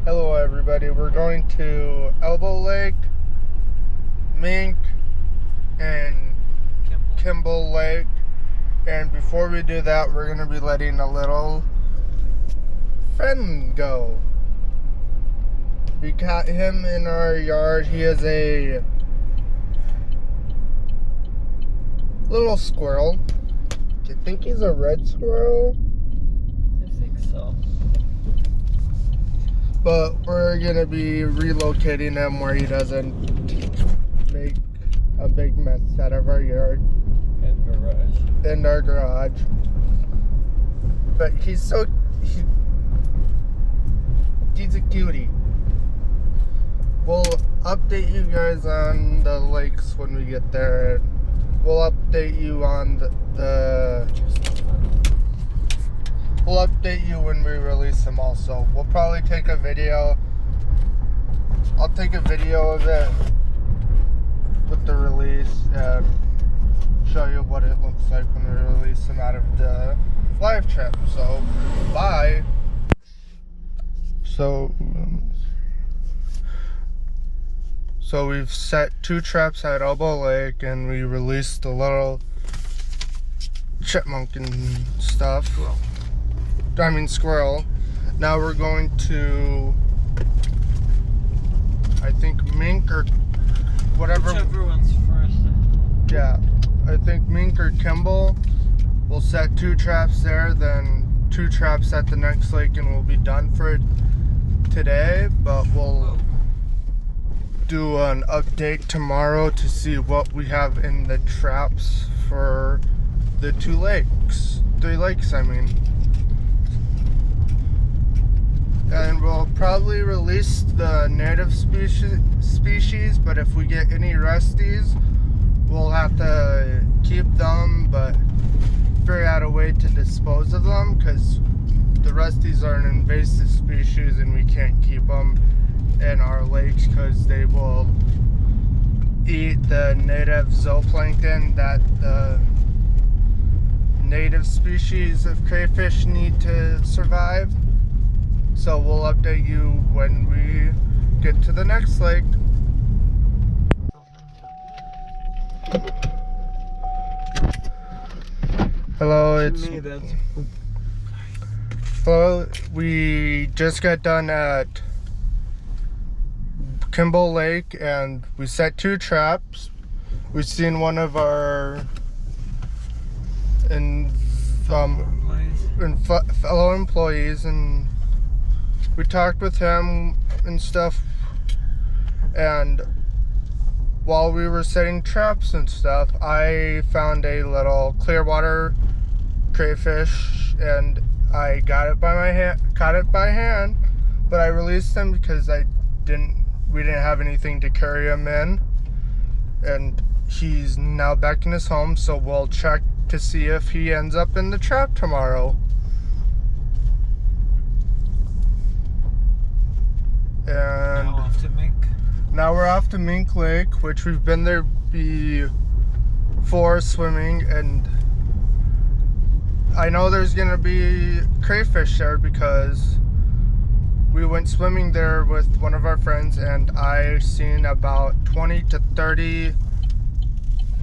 Hello everybody, we're going to Elbow Lake, Mink, and Kimball Lake. And before we do that, we're going to be letting a little friend go. We caught him in our yard. He is a little squirrel. Do you think he's a red squirrel? I think so. But we're going to be relocating him where he doesn't make a big mess out of our yard. And garage. And our garage. But he's a cutie. We'll update you guys on the lakes when we get there. We'll update you on we'll update you when we release them also. We'll probably take a video. I'll take a video of it with the release and show you what it looks like when we release them out of the live trip. So, bye. So we've set 2 traps at Elbow Lake and we released a little chipmunk and stuff. Squirrel. Now we're going to, I think, Mink or whatever. Whichever one's first. Yeah, I think Mink or Kimball. We'll set 2 traps there, then 2 traps at the next lake, and we'll be done for today. But we'll do an update tomorrow to see what we have in the traps for the 3 lakes, I mean. And we'll probably release the native species, but if we get any rusties, we'll have to keep them, but figure out a way to dispose of them, because the rusties are an invasive species and we can't keep them in our lakes because they will eat the native zooplankton that the native species of crayfish need to survive. So we'll update you when we get to the next lake. Hello, Hello, we just got done at Kimball Lake and we set 2 traps. We've seen one of our fellow employees, and we talked with him and stuff, and while we were setting traps and stuff, I found a little clear water crayfish and I got it by hand, but I released him because we didn't have anything to carry him in, and he's now back in his home, so we'll check to see if he ends up in the trap tomorrow. And now we're off to Mink Lake, which we've been there before swimming, and I know there's gonna be crayfish there because we went swimming there with one of our friends and I seen about 20 to 30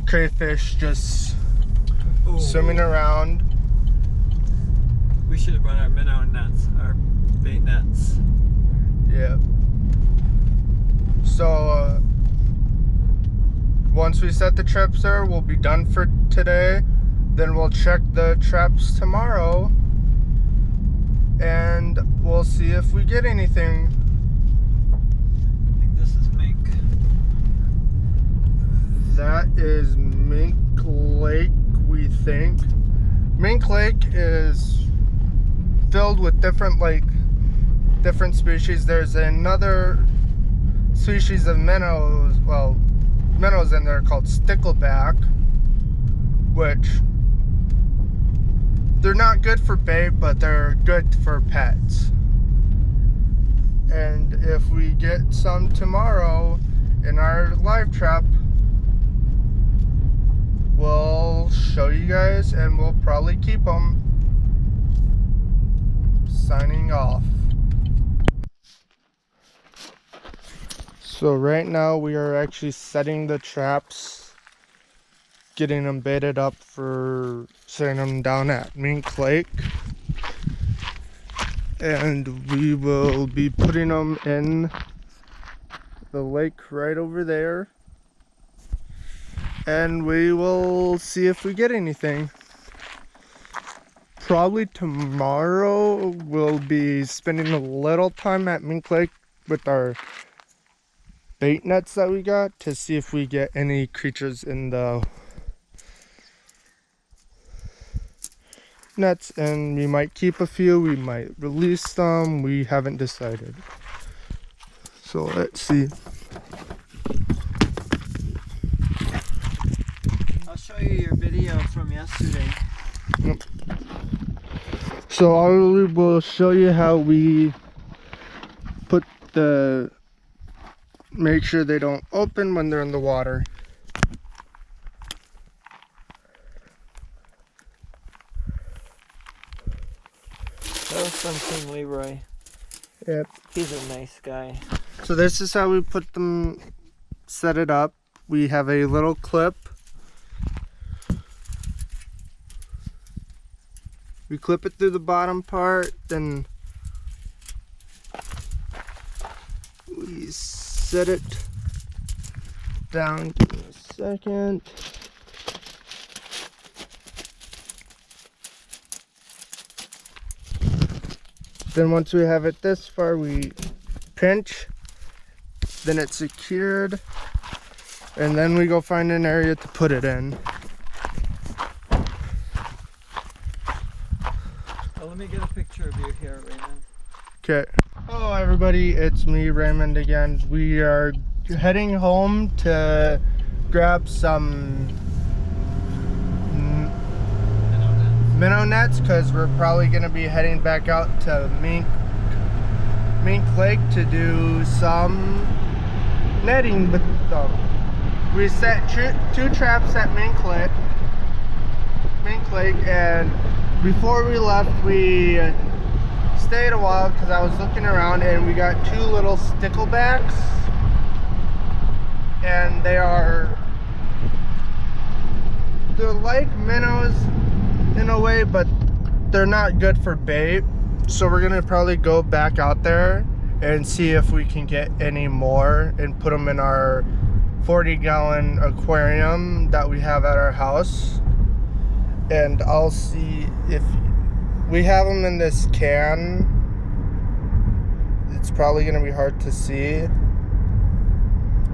crayfish just swimming around. We should have brought our minnow nets, our bait nets. Yeah. So once we set the traps there, we'll be done for today. Then we'll check the traps tomorrow and we'll see if we get anything. I think this is Mink. That is Mink Lake, we think. Mink Lake is filled with different species. There's another species of minnows in there called stickleback, which they're not good for bait, but they're good for pets. And if we get some tomorrow in our live trap, we'll show you guys and we'll probably keep them. Signing off. So right now we are actually setting the traps, getting them baited up for setting them down at Mink Lake. And we will be putting them in the lake right over there. And we will see if we get anything. Probably tomorrow we'll be spending a little time at Mink Lake with our bait nets that we got to see if we get any creatures in the nets, and we might keep a few, we might release them, we haven't decided. So let's see. I'll show you your video from yesterday. Yep. So I will show you how we put the, make sure they don't open when they're in the water. That was from King Leroy. Yep. He's a nice guy. So this is how we put them, set it up. We have a little clip. We clip it through the bottom part, then we set it down. Give me a second. Then once we have it this far, we pinch, then it's secured, and then we go find an area to put it in. Let me get a picture of you here, Raymond. Okay. Hello everybody, it's me, Raymond, again. We are heading home to grab some minnow nets because we're probably going to be heading back out to Mink Lake to do some netting with them. We set two traps at Mink Lake, and before we left we stayed a while because I was looking around and we got two little sticklebacks, and they're like minnows in a way, but they're not good for bait. So we're gonna probably go back out there and see if we can get any more and put them in our 40-gallon aquarium that we have at our house. And I'll see if we have them in this can. It's probably gonna be hard to see,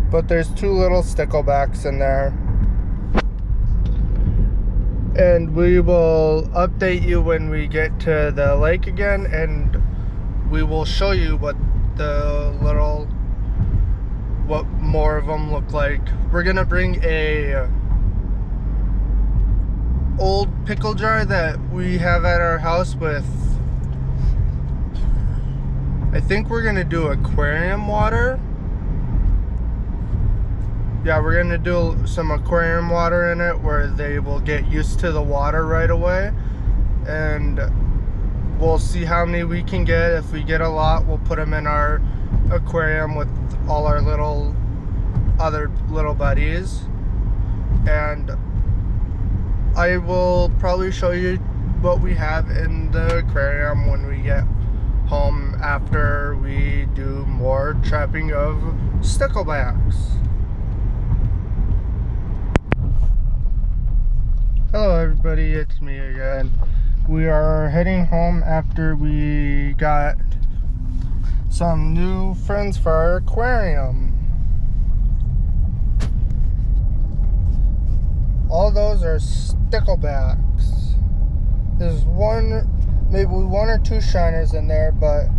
but there's two little sticklebacks in there. And we will update you when we get to the lake again, and we will show you what more of them look like. We're gonna bring a old pickle jar that we have at our house with, I think we're gonna do aquarium water. Yeah, we're gonna do some aquarium water in it where they will get used to the water right away, and we'll see how many we can get. If we get a lot, we'll put them in our aquarium with all our other little buddies, and I will probably show you what we have in the aquarium when we get home after we do more trapping of sticklebacks. Hello everybody, it's me again. We are heading home after we got some new friends for our aquarium. All those are sticklebacks. There's maybe one or two shiners in there, but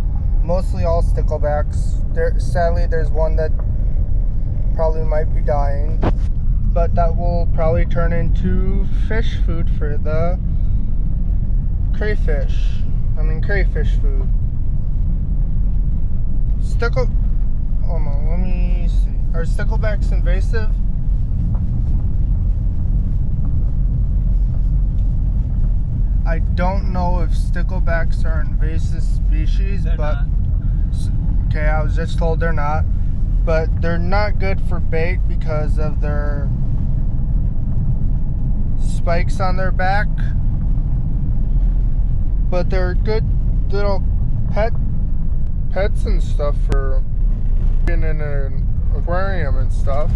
mostly all sticklebacks. Sadly, there's one that probably might be dying, but that will probably turn into fish food for the crayfish food. Hold on, let me see. Are sticklebacks invasive? I don't know if sticklebacks are invasive species, They're but not. okay, I was just told they're not. but they're not good for bait because of their spikes on their back. But they're good little pets and stuff for being in an aquarium and stuff.